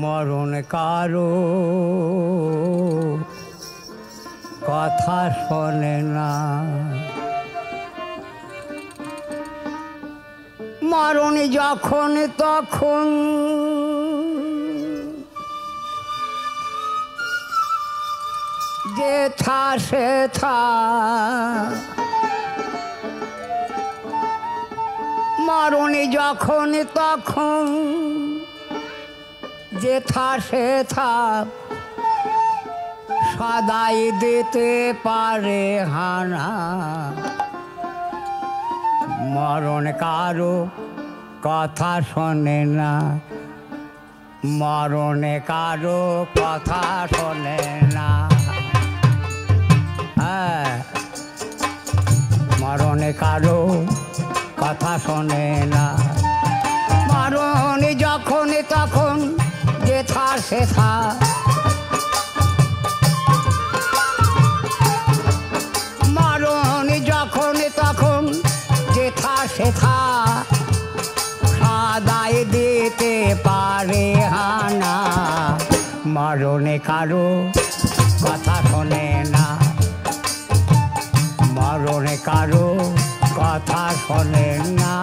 মরণ কারো কথা শোনে না। মরণ যখন তখন যেথা সেথা মরণ যখন তখন যেথা সেথা সদাই দিতে পারে হানা। মরণ কারো কথা শোনে না, মরণে কারো কথা শোনে না। হ্যাঁ, মরণে কারো কথা শোনে না। মরণ যখন তখন যেথা সেথা মরণ যখন তখন যেথা সেথা সদাই দিতে পারে হানা। মরণে কারো কথা শোনে না, মরণে কারো কথা শোনে না।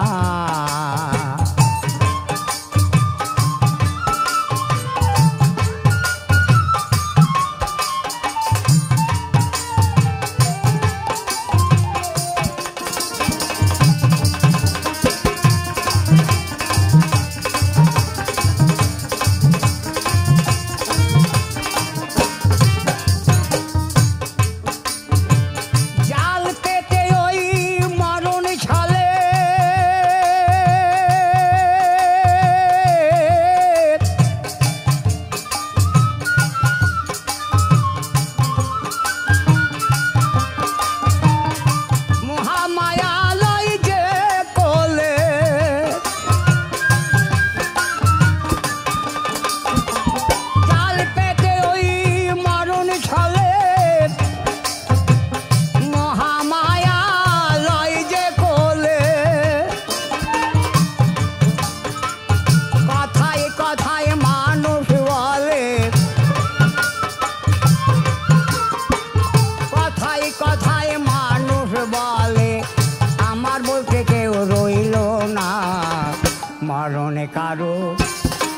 মরণে কারো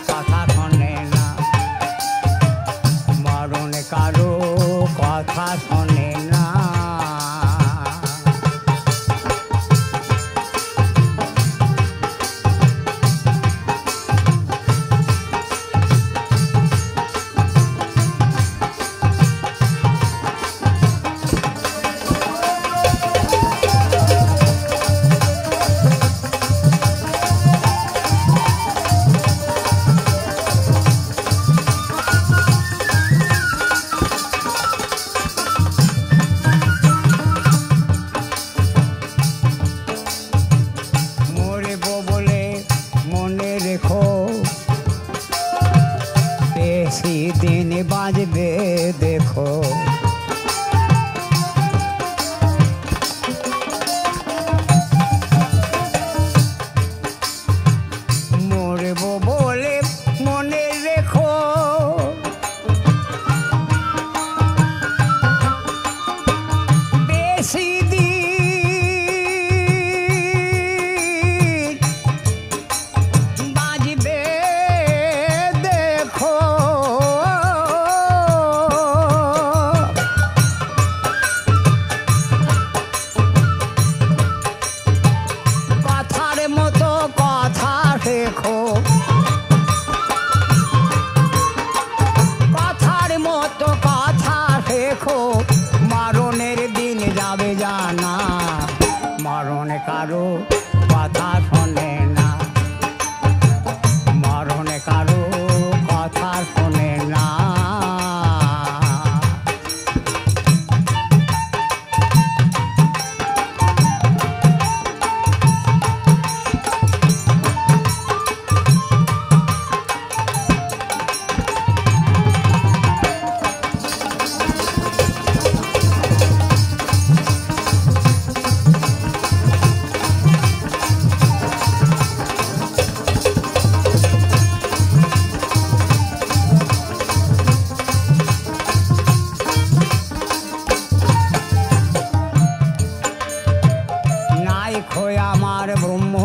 কথা শোনে না, মরণে কারো কথা শোনে না। दिन बाजबे देखो मरबो बोले मने रेखो बेशी दिन बाजबे देखो কথার মতো কথা শেখো মরণের দিন যাবে জানা মরণে কারো কথা শোনে না মরণে কারো কথা শোনে না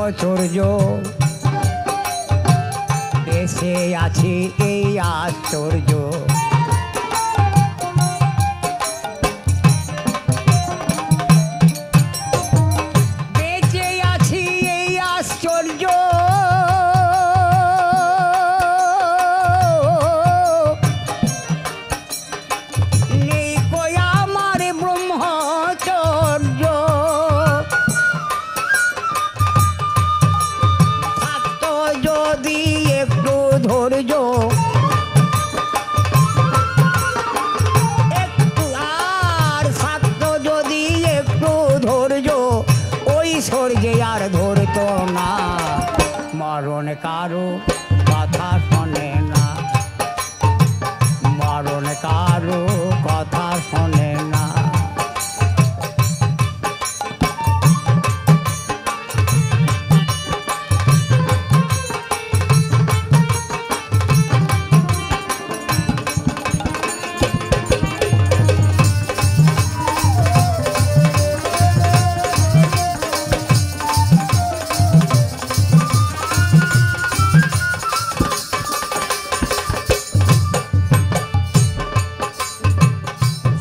ব্রহ্মচর্য দেশে আছি এই আশ্চর্য বেঁচে আছি এই আশ্চর্য নেই কই আমার ব্রহ্মচর্য থাকতো যদি একটু ধৈর্য একটু আর থাকতো যদি একটু ধৈর্য ওই সূর্যে আর ধরতো না মরণ কারো কথা শোনে না মরণ কারো কথা শোনে না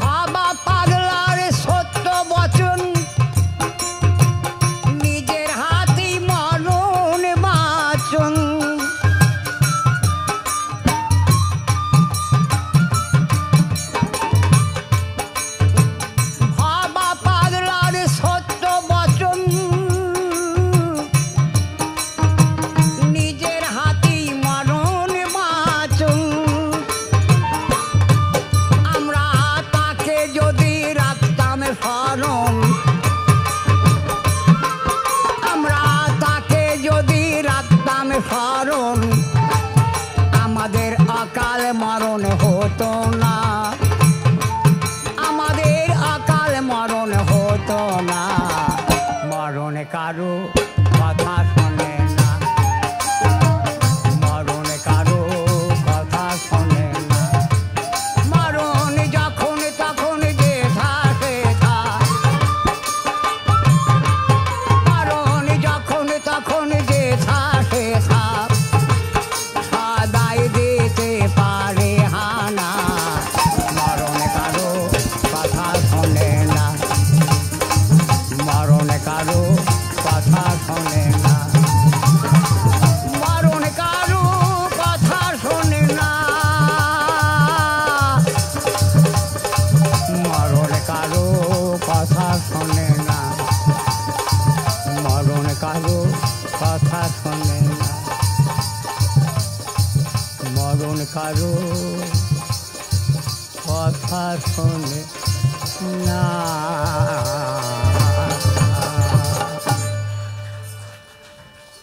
ভাবা পাগলার সত্য বচন নিজের হাতে মরণ বাচন ভাবা পাগলার সত্য বচন নিজের হাতে মরণ বাচন আমরা তাকে যদি রাখতাম স্মরণ আমরা তাকে যদি রাখতাম স্মরণ আমাদের অকাল মরণ হতো না আমাদের অকাল মরণ হতো না মরণ কারো কথা শোনে না মরণ কারো কথা শোনে না মরণ যখন তখন যে থাকে মরণ যখন তখন যে থাকে সদাই দিতে পারে হানা মরণ কারো কথা শোনে না মরণ কারো কথা শোনে না মরণ কারো কথা শোনে না মরণ কারো কথা শোনে না মরণ কারো কথা শোনে না মরণ কারো কথা শোনে না